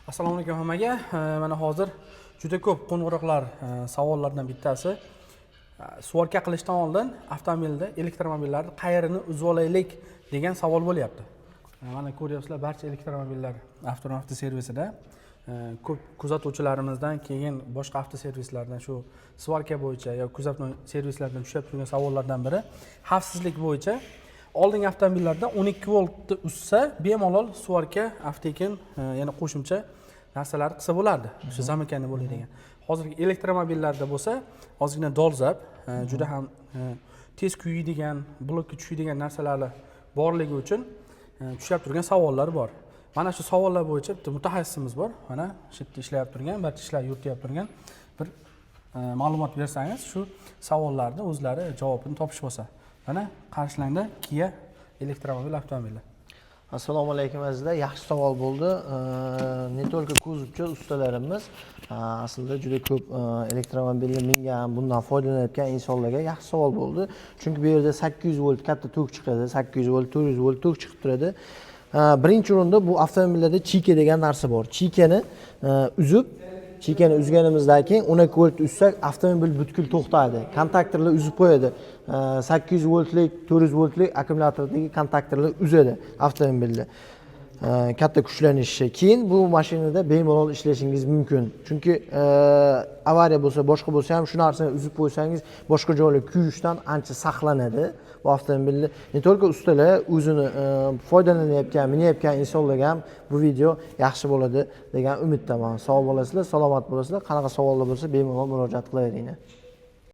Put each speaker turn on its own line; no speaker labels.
Assalomu alaykum hammaga. Mana hozir juda ko'p qo'ng'iroqlar, savollardan bittasi. Svorka qilishdan oldin avtomobilda elektromobillarni qayerini uzib olaylik degan savol bo'lyapti. Mana ko'ryapsizlar, barcha elektromobillar avtoservisida ko'p kuzatuvchilarimizdan keyin boshqa avtoservislardan shu svorka bo'yicha yoki kuzatma servislardan tushib turgan savollardan biri xavfsizlik bo'yicha oldingi avtomobillarda 12 voltni uzsa bemalol svorka avtekin yana qo'shimcha narsalar qilsa bo'lardi. O'sha zamykani bo'ladigan. Hozirgi elektromobillarda bo'lsa, ozgina dolzarb, juda ham tez kuyadigan, blokka tushadigan narsalar borligi uchun tushib turgan savollar bor. Mana shu savollar bo'yicha bitta mutaxassisimiz bor. Mana shu yerda ishlayib turgan, barcha ishlar yuritib turgan bir ma'lumot bersangiz, shu savollarni o'zlari javobini topishib olsa. Mana qarshilangda Kia elektromobil avtomobili.
Assalomu alaykum azizlar. Yaxshi savol bo'ldi. Ne только kuzovchi ustalarimiz aslida juda ko'p elektromobilni mingan, bundan foydalanayotgan insonlarga yaxshi savol bo'ldi. Chunki bu yerda 800 volt katta tok chiqadi, 800 volt, 400 volt tok chiqib turadi. Birinchi o'rinda bu avtomobillarda chika degan narsa bor. Chikani uzganimizdan keyin 12 volt uzsak avtomobil butkul to'xtaydi. Kontaktorlar uzib qo'yadi. 800 voltlik, 400 voltlik akkumulyatordagi kontaktorlar uzadi avtomobilni. Katta kuchlanishi. Keyin bu mashinada bemalol ishlashingiz mumkin. Chunki avariya bo'lsa, boshqa bo'lsa ham shu narsani uzib qo'ysangiz, boshqa joylar kuyishdan ancha saqlanadi. Bu avtomobilni ne только ustalar o'zini foydalanayotgan, minayotgan insonlarga ham bu video yaxshi bo'ladi degan umiddaman. Sog' bo'lasizlar, salomat bo'lasizlar. Qanaqa savollar bo'lsa bemalol murojaat qilaveringlar.